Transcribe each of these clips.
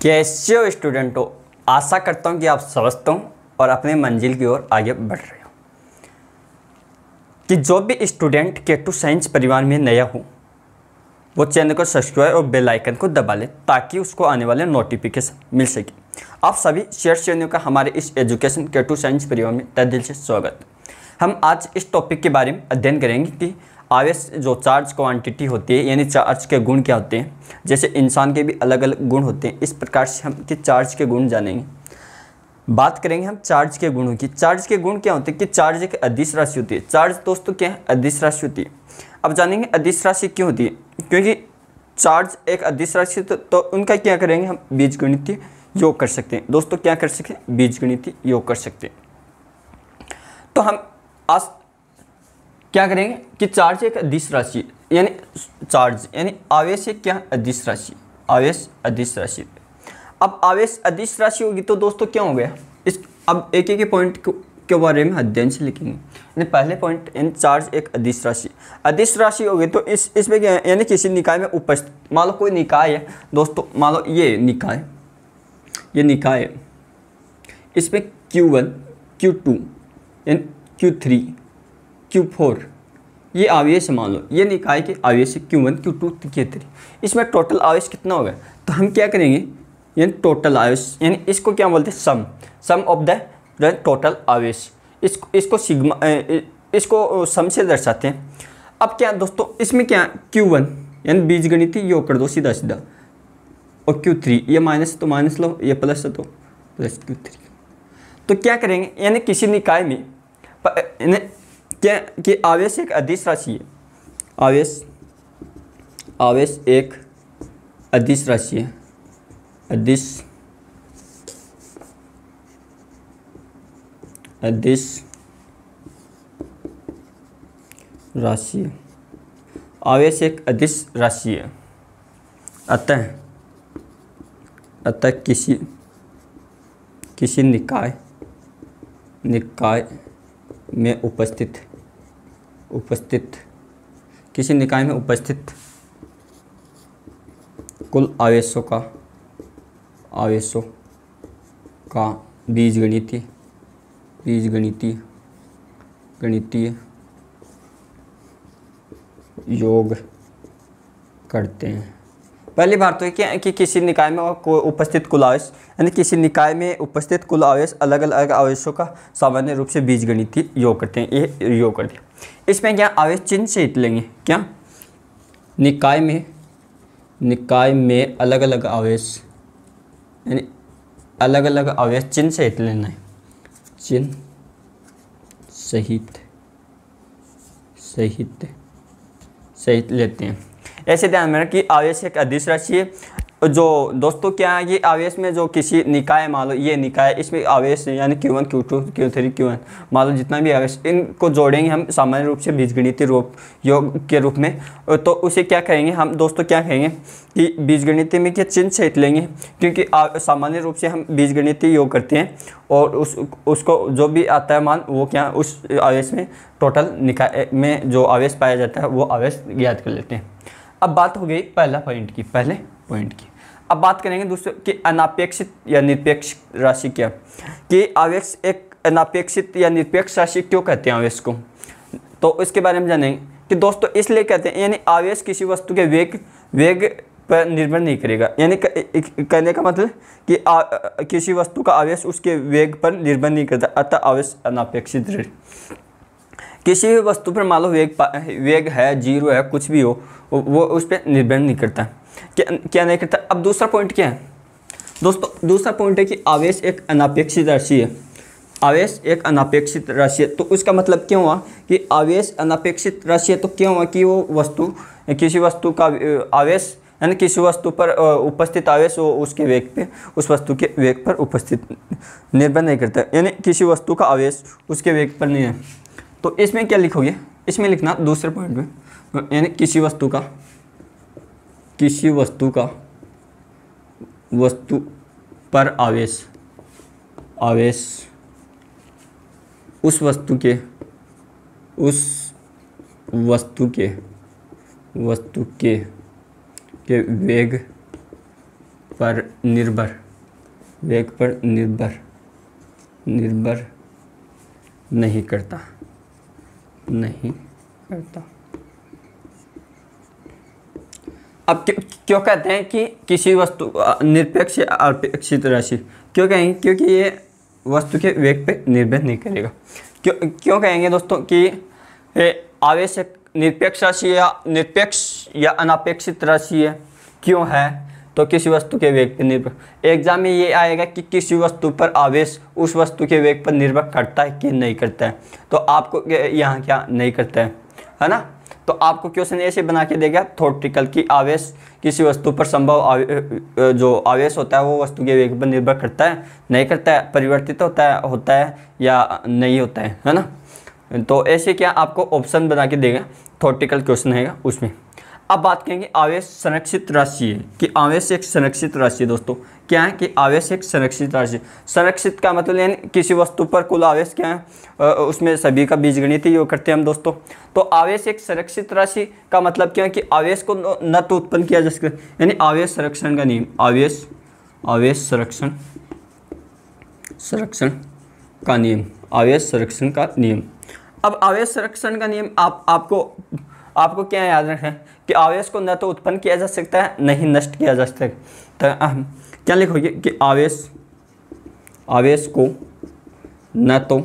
कैसे हो स्टूडेंट हो। आशा करता हूँ कि आप स्वस्थ हो और अपने मंजिल की ओर आगे बढ़ रहे हो। कि जो भी स्टूडेंट K2 साइंस परिवार में नया हो वो चैनल को सब्सक्राइब और बेल आइकन को दबा ले ताकि उसको आने वाले नोटिफिकेशन मिल सके। आप सभी शेयर चैनल का हमारे इस एजुकेशन K2 साइंस परिवार में तहे दिल से स्वागत। हम आज इस टॉपिक के बारे में अध्ययन करेंगे कि आवेश जो चार्ज क्वांटिटी होती है यानी चार्ज के गुण क्या होते हैं। जैसे इंसान के भी अलग अलग गुण होते हैं, इस प्रकार से हम कि चार्ज के गुण जानेंगे। बात करेंगे हम चार्ज के गुणों की। चार्ज के गुण क्या होते हैं कि चार्ज एक अदिश राशि होती है। चार्ज दोस्तों क्या है? अदिश राशि होती है। अब जानेंगे अदिश राशि क्यों होती है, क्योंकि चार्ज एक अदिश राशि तो उनका क्या करेंगे हम बीजगणितीय योग कर सकते हैं। दोस्तों क्या कर सकते हैं? बीजगणितीय योग कर सकते हैं। तो हम आज क्या करेंगे कि चार्ज एक अदिश राशि यानी चार्ज यानी आवेश एक क्या अदिश राशि, आवेश अदिश राशि। अब आवेश अदिश राशि होगी तो दोस्तों क्या हो गया इस, अब एक एक पॉइंट के बारे में अध्ययन से लिखेंगे। यानी पहले पॉइंट यानी चार्ज एक अदिश राशि, अदिश राशि होगी तो इसमें क्या है यानी किसी निकाय में उपस्थित, मान लो कोई निकाय है दोस्तों, मान लो ये निकाय है, इसमें Q1 Q2 यानी Q3 Q4 ये आवेश मान लो, ये निकाय के आवेश Q1 Q2 Q3, इसमें टोटल आवेश कितना होगा। तो हम क्या करेंगे यानी टोटल आवेश यानी इसको क्या बोलते हैं सम ऑफ द टोटल आवेश, इसको सिग्मा इसको सम से दर्शाते हैं। अब क्या दोस्तों इसमें क्या Q1 यानी बीजगणितीय योग कर दो सीधा सीधा, और Q3 ये माइनस तो माइनस लो, ये प्लस है तो प्लस Q3। तो क्या करेंगे यानी किसी निकाय में क्या कि आवेश एक अदिश राशि है, आवेश एक अदिश राशि है, अदिश राशि है, आवेश एक अदिश राशि है। अतः किसी निकाय में उपस्थित किसी निकाय में उपस्थित कुल आवेशों का गणितीय योग करते हैं। पहली बात तो क्या है कि किसी निकाय में उपस्थित कुल आवेश यानी किसी निकाय में उपस्थित कुल आवेश अलग अलग आवेशों का सामान्य रूप से बीजगणितीय योग करते हैं। ये योग करते हैं। इसमें क्या आवेश चिन्ह से हित लेंगे, क्या निकाय में अलग अलग आवेश यानी अलग अलग आवेश चिन्ह सहित लेना है, चिन्ह सहित लेते हैं। ऐसे ध्यान में रखें कि आवेश एक अदिश राशि है। जो दोस्तों क्या है कि आवेश में जो किसी निकाय, मान लो ये निकाय, इसमें आवेश यानी Q1 Q2 Q3 Q1 मान लो जितना भी आवेश, इनको जोड़ेंगे हम सामान्य रूप से बीजगणितीय योग के रूप में। तो उसे क्या करेंगे हम दोस्तों, क्या कहेंगे कि बीजगणितीय में क्या चिन्ह सहित लेंगे, क्योंकि सामान्य रूप से हम बीजगणितीय योग करते हैं और उसको जो भी आता है मान वो क्या उस आवेश में टोटल निकाय में जो आवेश पाया जाता है वो आवेश ज्ञात कर लेते हैं। अब बात हो गई पहले पॉइंट की। अब बात करेंगे दूसरे कि अनापेक्षित या निरपेक्ष राशि क्या, कि आवेश एक अनापेक्षित या निरपेक्ष राशि क्यों कहते हैं आवेश को, तो इसके बारे में जानेंगे। कि दोस्तों इसलिए कहते हैं यानी आवेश किसी वस्तु के वेग पर निर्भर नहीं करेगा। यानी कहने का मतलब कि किसी वस्तु का आवेश उसके वेग पर निर्भर नहीं करता, अतः आवेश अनापेक्षित है। किसी भी वस्तु पर मान लो वेग है, 0 है, कुछ भी हो, वो उस पर निर्भर नहीं करता। क्या नहीं करता। अब दूसरा पॉइंट क्या है दोस्तों, दूसरा पॉइंट है कि आवेश एक अनापेक्षित राशि है। आवेश एक अनापेक्षित राशि है तो उसका मतलब क्यों हुआ कि आवेश अनापेक्षित राशि है, तो क्यों हुआ कि वो वस्तु किसी वस्तु का आवेश यानी किसी वस्तु पर उपस्थित आवेश वो उसके वेग पे, उस वस्तु के वेग पर उपस्थित निर्भर नहीं करता। यानी किसी वस्तु का आवेश उसके वेग पर नहीं है। तो इसमें क्या लिखोगे, इसमें लिखना दूसरे पॉइंट में, यानी किसी वस्तु पर आवेश उस वस्तु के वेग पर निर्भर, वेग पर निर्भर नहीं करता। अब क्यों कहते हैं कि किसी वस्तु निरपेक्ष या अपेक्षित राशि, क्यों कहेंगे? क्योंकि ये वस्तु के वेग पे निर्भर नहीं करेगा। क्यों कहेंगे दोस्तों कि आवेश एक निरपेक्ष राशि या अनापेक्षित राशि है? क्यों है? तो किसी वस्तु के वेग पर निर्भर। एग्जाम में ये आएगा कि किसी वस्तु पर आवेश उस वस्तु के वेग पर निर्भर करता है कि नहीं करता है। तो आपको यहाँ क्या नहीं करता है ना? तो आपको क्वेश्चन ऐसे बना के देगा थ्योरेटिकल कि आवेश किसी वस्तु पर संभव जो आवेश होता है वो वस्तु के वेग पर निर्भर करता है, नहीं करता है, परिवर्तित होता है या नहीं होता है ना? तो ऐसे क्या आपको ऑप्शन बना के देगा, थ्योरेटिकल क्वेश्चन रहेगा उसमें। अब बात करेंगे आवेश संरक्षित राशि है कि आवेश एक संरक्षित राशि है। दोस्तों क्या है कि आवेश एक संरक्षित राशि। संरक्षित का मतलब यानी किसी वस्तु पर कुल आवेश क्या है, उसमें सभी का बीजगणित योग करते हैं हम दोस्तों। तो आवेश एक संरक्षित राशि का मतलब क्या है कि आवेश को न तो उत्पन्न किया जा सकता, यानी आवेश संरक्षण का नियम, आवेश संरक्षण का नियम, आवेश संरक्षण का नियम। अब आवेश संरक्षण का नियम आपको क्या याद रखना है कि आवेश को न तो उत्पन्न किया जा सकता है, नहीं नष्ट किया जा सकता है। तो क्या लिखोगे कि आवेश को न तो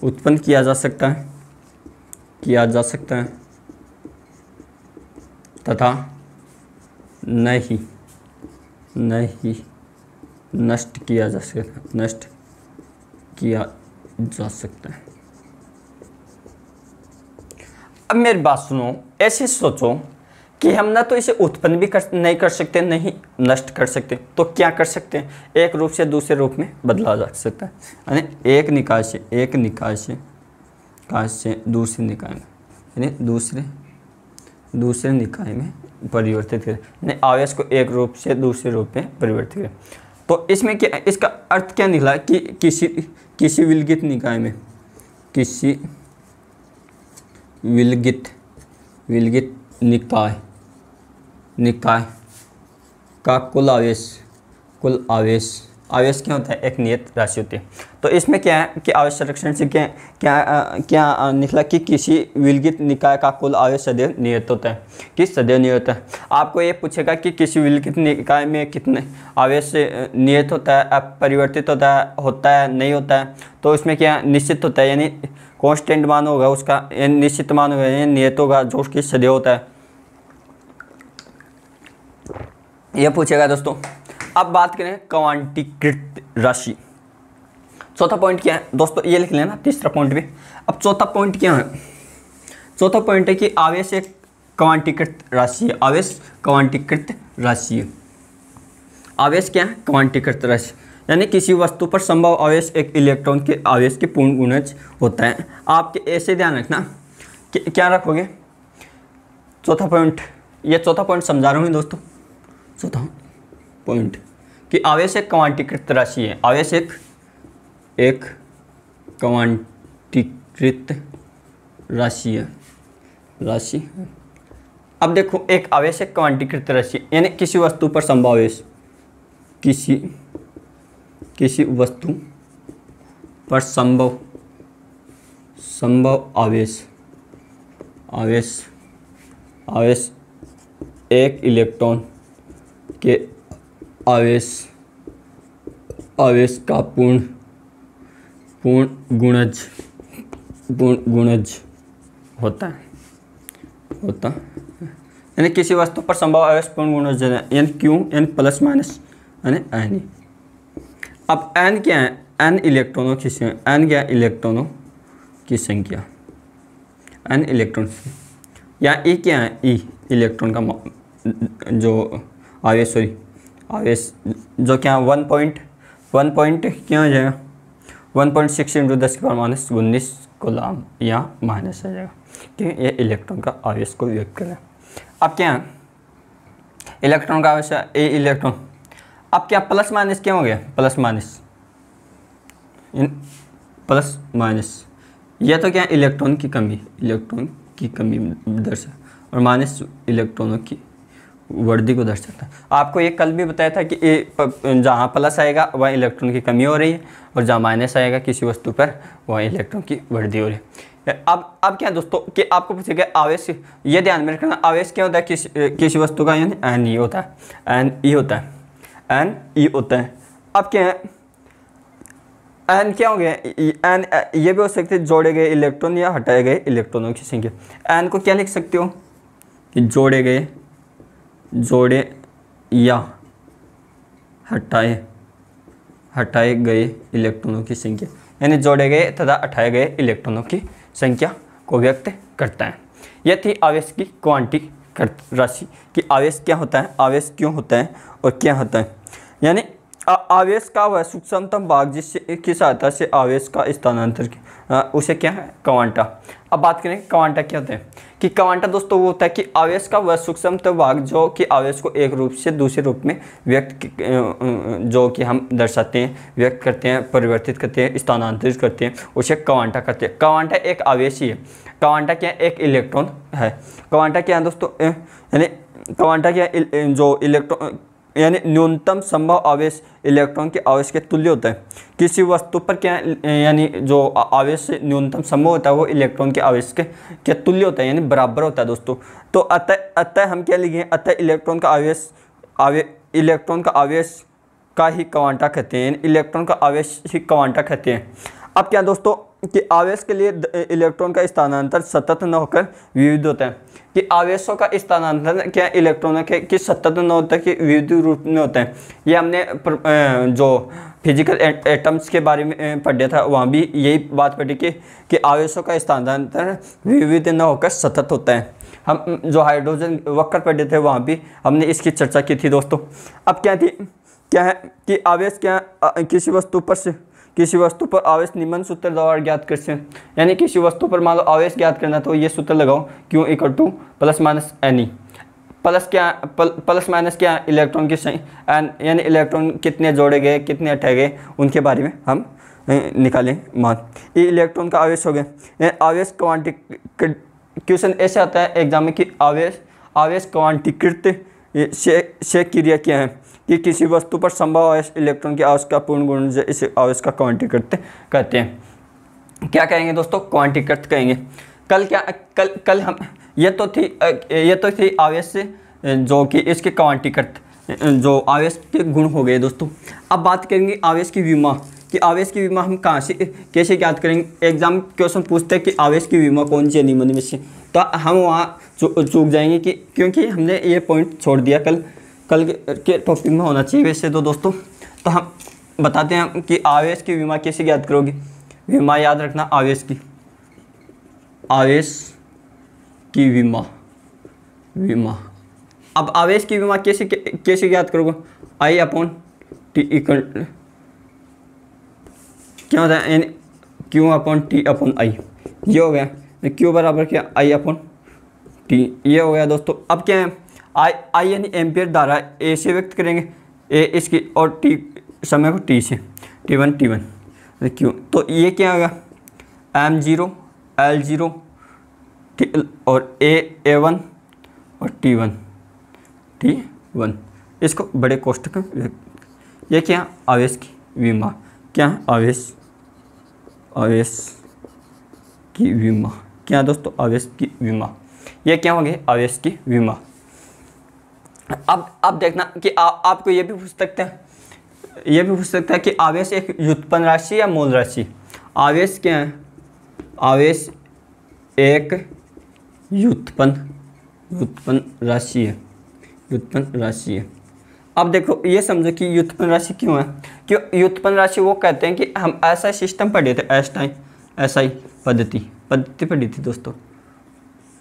उत्पन्न किया जा सकता है तथा नहीं नष्ट किया जा सकता है। अब मेरी बात सुनो, ऐसे सोचो कि हम ना तो इसे उत्पन्न भी नहीं कर सकते, नहीं नष्ट कर सकते, तो क्या कर सकते हैं? एक रूप से दूसरे रूप में बदला जा सकता है, यानी एक निकाय से दूसरे निकाय में, यानी दूसरे निकाय में परिवर्तित करें, यानी आवेश को एक रूप से दूसरे रूप में परिवर्तित करें। तो इसमें क्या, इसका अर्थ क्या निकला कि किसी विलगित निकाय में, किसी विलगित निकाय का कुल आवेश क्या होता है? एक नियत राशि होती है। तो इसमें क्या है कि आवेश संरक्षण से क्या निकला कि किसी विलगित निकाय का कुल आवेश सदैव नियत होता है, कि सदैव नियत होता है। आपको ये पूछेगा कि किसी विलगित निकाय में कितने आवेश नियत होता है, अपरिवर्तित होता है नहीं होता है? तो इसमें क्या निश्चित होता है, यानी कांस्टेंट मान होगा उसका, यानी निश्चित मान होगा, यानी नियत होगा, जो उसकी सदैव होता है, यह पूछेगा दोस्तों। अब बात करें क्वांटीकृत राशि। चौथा पॉइंट क्या है दोस्तों, ये लिख लेना, तीसरा पॉइंट भी। अब चौथा पॉइंट क्या है? चौथा पॉइंट है कि आवेश एक क्वांटीकृत राशि है। आवेश क्वांटीकृत राशि है। आवेश क्या है? क्वांटीकृत राशि, यानी किसी वस्तु पर संभव आवेश एक इलेक्ट्रॉन के आवेश के पूर्ण गुणज होता है। आपके ऐसे ध्यान रखना कि क्या रखोगे? चौथा पॉइंट, ये चौथा पॉइंट समझा रहा हूँ दोस्तों। चौथा पॉइंट कि आवेश एक क्वांटीकृत राशि है। आवेश एक क्वांटीकृत राशि है। अब देखो, एक आवेश एक क्वांटीकृत राशि, यानी किसी वस्तु पर संभव आवेश, किसी वस्तु पर संभव आवेश एक इलेक्ट्रॉन के आवेश का पूर्ण गुणज होता है, यानी किसी वस्तु पर संभव आवेश पूर्ण गुणज है, यानी क्यू, यानी प्लस माइनस, यानी एन। अब एन क्या है? एन इलेक्ट्रॉनों की संख्या, एन क्या है? इलेक्ट्रॉनों की संख्या, एन इलेक्ट्रॉन, या ई क्या है? ई इलेक्ट्रॉन का जो आवेश जो क्या 1 पॉइंट क्या हो जाएगा? 1.6 × 10⁻⁻⁹ कूलम या माइनस आ जाएगा, ठीक है? ये इलेक्ट्रॉन का आवेश को व्यक्त करें। अब क्या है? इलेक्ट्रॉन का आवेश है ए इलेक्ट्रॉन। अब क्या प्लस माइनस क्या हो गया? प्लस माइनस, यह तो क्या इलेक्ट्रॉन की कमी दर्शा, और माइनस इलेक्ट्रॉनों की वर्दी को दर्शाता है। आपको ये कल भी बताया था कि जहाँ प्लस आएगा वहाँ इलेक्ट्रॉन की कमी हो रही है, और जहाँ माइनस आएगा किसी वस्तु पर वहाँ इलेक्ट्रॉन की वृद्धि हो रही है। अब क्या है दोस्तों कि आपको पूछेगा आवेश, ये ध्यान में रखना, आवेश क्या होता है किसी वस्तु का, यानी एन ई होता है, एन ई होता है, एन ई होता है। अब क्या है, एन क्या हो गया, एन ये भी हो सकते हैं जोड़े गए इलेक्ट्रॉन या हटाए गए इलेक्ट्रॉनों की संख्या। एन को क्या लिख सकते हो कि जोड़े या हटाए गए इलेक्ट्रॉनों की संख्या, यानी जोड़े गए तथा हटाए गए इलेक्ट्रॉनों की संख्या को व्यक्त करता है। यह थी आवेश की क्वांटिक राशि कि आवेश क्या होता है, आवेश क्यों होता है और क्या होता है। यानी आवेश का वह सूक्ष्मतम भाग जिससे की सहायता से आवेश का स्थानांतर उसे क्या है, क्वांटा। अब बात करें क्वांटा क्या होता है, कि क्वांटा दोस्तों वो होता है कि आवेश का वह सूक्ष्मतम भाग जो कि आवेश को एक रूप से दूसरे रूप में जो कि हम दर्शाते हैं, व्यक्त करते हैं, परिवर्तित करते हैं, स्थानांतरित करते हैं, उसे क्वांटा करते हैं। क्वांटा एक आवेश ही है। क्वांटा क्या है, एक इलेक्ट्रॉन है। क्वांटा क्या है दोस्तों, यानी क्वांटा क्या है, जो इलेक्ट्रॉन यानी न्यूनतम संभव आवेश इलेक्ट्रॉन के आवेश के तुल्य होता है। किसी वस्तु पर क्या यानी जो आवेश न्यूनतम संभव होता है वो इलेक्ट्रॉन के आवेश के तुल्य होता है, यानी बराबर होता है दोस्तों। तो अतः हम क्या लिखें, अतः इलेक्ट्रॉन का आवेश का ही क्वांटा कहते हैं, यानी इलेक्ट्रॉन का आवेश ही क्वांटा कहते हैं। अब क्या दोस्तों कि आवेश के लिए इलेक्ट्रॉन का स्थानांतर सतत न होकर विविध होता है, कि आवेशों का स्थानांतरण क्या इलेक्ट्रॉनों के सतत न होता है कि विविध रूप में होता है। ये हमने जो फिजिकल एटम्स के बारे में पढ़ा था वहाँ भी यही बात पढ़ी कि आवेशों का स्थानांतरण विविध न होकर सतत होता है। हम जो हाइड्रोजन वक्र पढ़े थे वहाँ भी हमने इसकी चर्चा की थी दोस्तों। अब क्या है कि आवेश क्या किसी वस्तु पर आवेश निम्न सूत्र द्वारा ज्ञात कर सकते हैं। यानी किसी वस्तु पर मान लो आवेश ज्ञात करना तो ये सूत्र लगाओ, Q = plus minus N. Plus minus क्या इलेक्ट्रॉन की संख्या, एन यानी इलेक्ट्रॉन कितने जोड़े गए कितने हटाए गए उनके बारे में हम निकालें मान। ये इलेक्ट्रॉन का आवेश हो गया। आवेश क्वांटिक क्वेश्चन ऐसे आता है एग्जाम में कि आवेश क्वांटीकृत से क्रिया क्या है, कि किसी वस्तु पर संभव आवेश इलेक्ट्रॉन के आवेश का पूर्ण गुण इसे आवेश का क्वांटीकृत कहते हैं। क्या कहेंगे दोस्तों, क्वांटीकृत कहेंगे। कल हम ये तो थी आवेश से जो कि इसके क्वांटीकृत जो आवेश के गुण हो गए दोस्तों। अब बात करेंगे आवेश की विमा, कि आवेश की विमा हम कहाँ से कैसे ज्ञात करेंगे। एग्जाम क्वेश्चन पूछते हैं कि आवेश की विमा कौन सी है निम्न में से, तो हम वहाँ चूक जाएंगे कि क्योंकि हमने ये पॉइंट छोड़ दिया कल के टॉपिक में होना चाहिए वैसे तो दोस्तों। तो हम बताते हैं कि आवेश की विमा कैसे ज्ञात करोगे। विमा याद रखना, आवेश की विमा। अब आवेश की विमा कैसे ज्ञात करोगे, I/T क्या होता है, यानी Q/T/I ये हो गया। Q बराबर क्या I/T ये हो गया दोस्तों। अब क्या है, I यानी एम्पियर धारा A से व्यक्त करेंगे, A इसकी, और T समय को T से, T1 Q। तो ये क्या होगा M0 L0 और A1 और T1 इसको बड़े कोष्ठक में। ये क्या आवेश की विमा, क्या आवेश की विमा, क्या दोस्तों आवेश की विमा। ये क्या हो गया आवेश की विमा। अब देखना कि आपको ये भी पूछ सकता है कि आवेश एक व्युत्पन्न राशि या मूल राशि। आवेश क्या है, आवेश एक व्युत्पन्न राशि है। अब देखो ये समझो कि व्युत्पन्न राशि क्यों है, क्यों व्युत्पन्न राशि वो कहते हैं कि हम ऐसा सिस्टम पढ़े थे, एसआई पद्धति पढ़ी थी दोस्तों।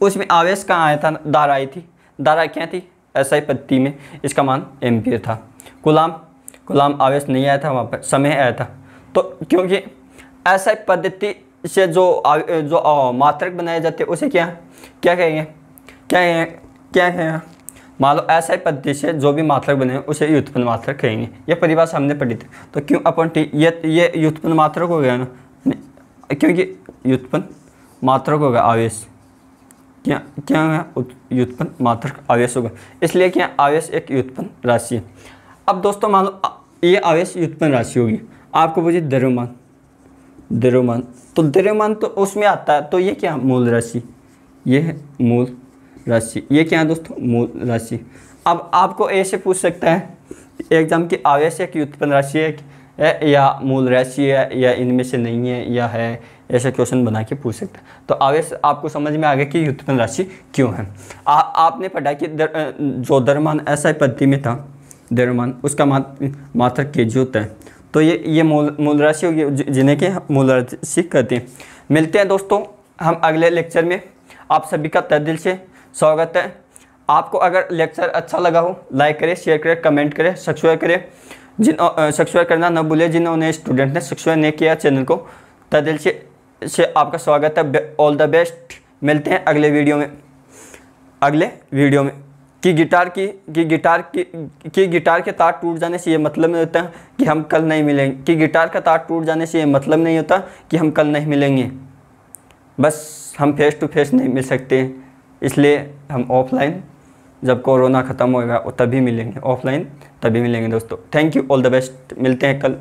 उसमें आवेश कहाँ आया था, धारा आई थी। धारा क्या थी एसआई पद्धति में, इसका मान एम्पियर था। गुलाम आवेश नहीं आया था, वहाँ पर समय आया था। तो क्योंकि एसआई पद्धति से जो मात्रक बनाए जाते हैं उसे क्या कहेंगे, मान लो एसआई पद्धति से जो भी मात्रक बने उसे व्युत्पन्न मात्रक कहेंगे। ये परिभाषा हमने पढ़ी थी। तो Q/T ये व्युत्पन्न मात्रक हो गया ना, क्योंकि व्युत्पन्न मात्रक होगा आवेश क्या क्या व्युत्पन्न मात्रक आवेश होगा, इसलिए क्या आवेश एक व्युत्पन्न राशि है। अब दोस्तों मान लो ये आवेश व्युत्पन्न राशि होगी, आपको पूछे द्रव्यमान, तो द्रव्यमान तो उसमें आता है, तो ये क्या मूल राशि, ये है मूल राशि, ये क्या है दोस्तों मूल राशि। अब आपको ऐसे पूछ सकता है एग्जाम की आवेश एक व्युत्पन्न राशि है या मूल राशि है या इनमें से नहीं है या है, ऐसा क्वेश्चन बना के पूछ सकता है। तो आवेश आपको समझ में आ गया कि व्युत्पन्न राशि क्यों है। आपने पढ़ा कि जो द्रव्यमान SI पद्धति में था, द्रव्यमान उसका मात्रक केजी होता है, तो ये मूल राशि होगी जिन्हें के मूल राशि कहते हैं। मिलते हैं दोस्तों हम अगले लेक्चर में, आप सभी का तहे दिल से स्वागत है। आपको अगर लेक्चर अच्छा लगा हो लाइक करें, शेयर करें, कमेंट करें, सब्सक्राइब करें, सब्सक्राइब करना न भूलें जिन्होंने स्टूडेंट ने सब्सक्राइब नहीं किया चैनल को, तहे दिल से आपका स्वागत है। All the best. मिलते हैं अगले वीडियो में कि गिटार के तार टूट जाने से ये मतलब नहीं होता कि हम कल नहीं मिलेंगे, कि गिटार का तार टूट जाने से ये मतलब नहीं होता कि हम कल नहीं मिलेंगे, बस हम फेस टू फेस नहीं मिल सकते, इसलिए हम ऑफलाइन जब कोरोना ख़त्म होएगा तभी मिलेंगे, ऑफलाइन तभी मिलेंगे दोस्तों। Thank you, all the best. मिलते हैं कल।